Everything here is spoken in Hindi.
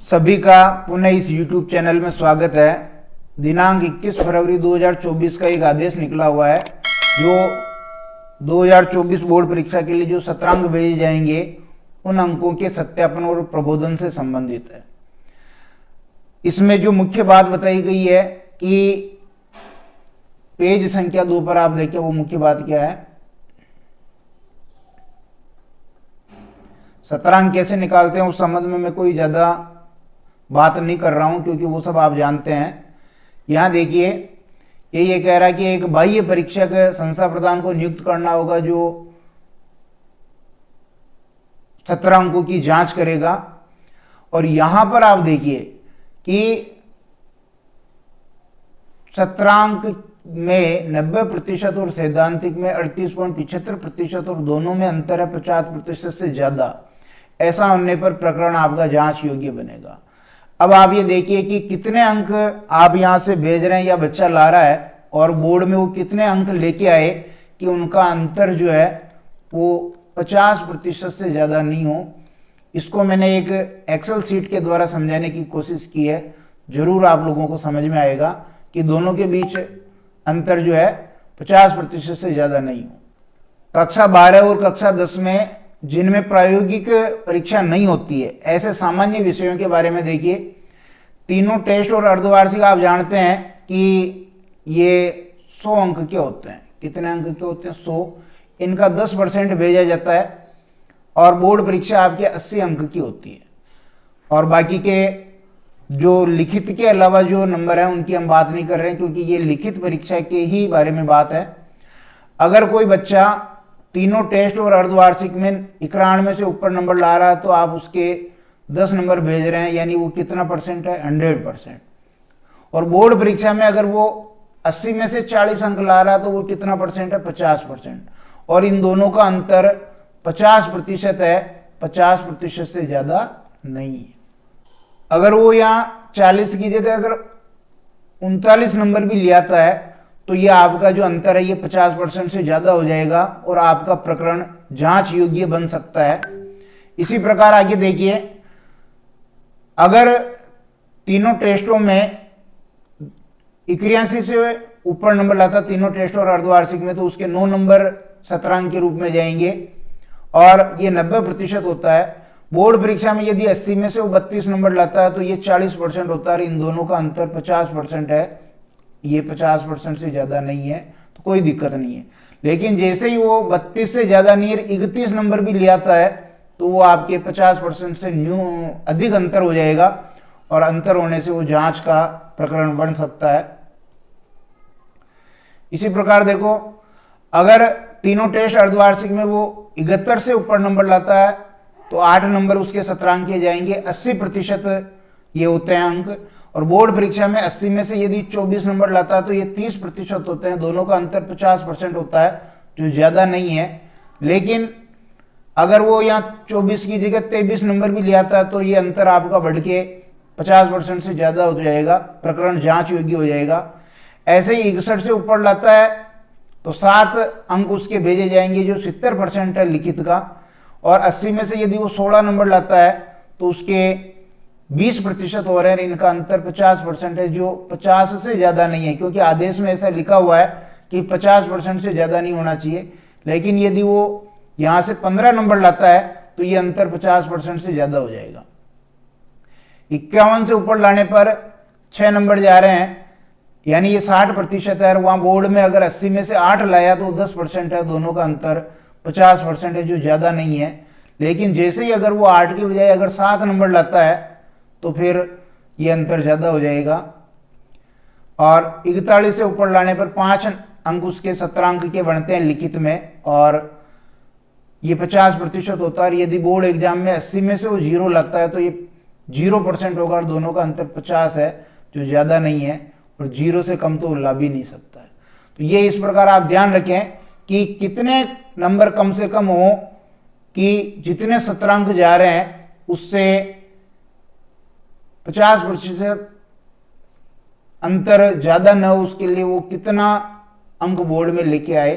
सभी का पुनः इस YouTube चैनल में स्वागत है। दिनांक 21 फरवरी 2024 का एक आदेश निकला हुआ है जो 2024 बोर्ड परीक्षा के लिए जो सत्रांक भेजे जाएंगे उन अंकों के सत्यापन और प्रबोधन से संबंधित है। इसमें जो मुख्य बात बताई गई है कि पेज संख्या 2 पर आप देखिए वो मुख्य बात क्या है। सत्रांक कैसे निकालते हैं उस संबंध में मैं कोई ज़्यादा बात नहीं कर रहा हूं क्योंकि वो सब आप जानते हैं। यहाँ देखिए ये कह रहा है कि एक बाह्य परीक्षक संस्था प्रधान को नियुक्त करना होगा जो सत्रांकों की जांच करेगा। और यहाँ पर आप देखिए कि सत्रांक में 90% और सैद्धांतिक में 38.75% और दोनों में अंतर है 50% से ज़्यादा। ऐसा होने पर प्रकरण आपका जांच योग्य बनेगा। अब आप ये देखिए कि कितने अंक आप यहाँ से भेज रहे हैं या बच्चा ला रहा है और बोर्ड में वो कितने अंक लेके आए कि उनका अंतर जो है वो 50% से ज़्यादा नहीं हो। इसको मैंने एक एक्सेल शीट के द्वारा समझाने की कोशिश की है। ज़रूर आप लोगों को समझ में आएगा कि दोनों के बीच अंतर जो है 50% से ज़्यादा नहीं हो। कक्षा 12 और कक्षा 10 में जिनमें प्रायोगिक परीक्षा नहीं होती है ऐसे सामान्य विषयों के बारे में देखिए। तीनों टेस्ट और अर्धवार्षिक आप जानते हैं कि ये 100 अंक के होते हैं। कितने अंक के होते हैं? 100। इनका 10% भेजा जाता है और बोर्ड परीक्षा आपके 80 अंक की होती है। और बाकी के जो लिखित के अलावा जो नंबर है उनकी हम बात नहीं कर रहे हैं क्योंकि ये लिखित परीक्षा के ही बारे में बात है। अगर कोई बच्चा तीनों टेस्ट और अर्धवार्षिक में 91 से ऊपर नंबर ला रहा है तो आप उसके 10 नंबर भेज रहे हैं, यानी वो कितना परसेंट है? 100%। और बोर्ड परीक्षा में अगर वो 80 में से 40 अंक ला रहा है तो वो कितना परसेंट है? 50%। और इन दोनों का अंतर 50% है, 50% से ज़्यादा नहीं है। अगर वो यहाँ 40 की जगह अगर 39 नंबर भी ले आता है तो ये आपका जो अंतर है ये 50% से ज़्यादा हो जाएगा और आपका प्रकरण जांच योग्य बन सकता है। इसी प्रकार आगे देखिए, अगर तीनों टेस्टों में 81 से ऊपर नंबर लाता तीनों टेस्ट और अर्धवार्षिक में तो उसके 9 नंबर सत्रांक के रूप में जाएंगे और ये 90% होता है। बोर्ड परीक्षा में यदि 80 में से वो 32 नंबर लाता है तो ये 40% होता है। इन दोनों का अंतर 50% है, ये 50% से ज़्यादा नहीं है तो कोई दिक्कत नहीं है। लेकिन जैसे ही वो 32 से ज़्यादा नहीं 31 नंबर भी ले आता है तो वो आपके 50% से अधिक अंतर हो जाएगा और अंतर होने से वो जांच का प्रकरण बन सकता है। इसी प्रकार देखो, अगर तीनों टेस्ट अर्धवार्षिक में वो 71 से ऊपर नंबर लाता है तो 8 नंबर उसके सत्रांक के जाएंगे। 80% ये होते हैं अंक। और बोर्ड परीक्षा में 80 में से यदि 24 नंबर लाता है तो ये 30% होते हैं। दोनों का अंतर 50% होता है जो ज़्यादा नहीं है। लेकिन अगर वो यहाँ 24 की जगह 23 नंबर भी ले आता है तो ये अंतर आपका बढ़ के 50% से ज़्यादा हो जाएगा, प्रकरण जांच योग्य हो जाएगा। ऐसे ही 61 से ऊपर लाता है तो 7 अंक उसके भेजे जाएंगे जो 70% है लिखित का। और 80 में से यदि वो 16 नंबर लाता है तो उसके 20% हो रहे हैं। इनका अंतर 50% है जो 50 से ज़्यादा नहीं है क्योंकि आदेश में ऐसा लिखा हुआ है कि 50% से ज़्यादा नहीं होना चाहिए। लेकिन यदि वो यहाँ से 15 नंबर लाता है तो ये अंतर 50% से ज़्यादा हो जाएगा। 51 से ऊपर लाने पर 6 नंबर जा रहे हैं, यानी ये 60% है। वहाँ बोर्ड में अगर 80 में से 8 लाया तो 10% है। दोनों का अंतर 50% है जो ज़्यादा नहीं है। लेकिन जैसे ही अगर वो 8 की बजाय अगर 7 नंबर लाता है तो फिर ये अंतर ज़्यादा हो जाएगा। और 41 से ऊपर लाने पर 5 अंक उसके सत्रांक के बनते हैं लिखित में और ये 50% होता है। यदि बोर्ड एग्जाम में 80 में से वो 0 लगता है तो ये 0% होगा और दोनों का अंतर 50 है जो ज़्यादा नहीं है और 0 से कम तो ला भी नहीं सकता है। तो ये इस प्रकार आप ध्यान रखें कि कितने नंबर कम से कम हो कि जितने सत्रांक जा रहे हैं उससे 50% अंतर ज़्यादा न हो, उसके लिए वो कितना अंक बोर्ड में लेके आए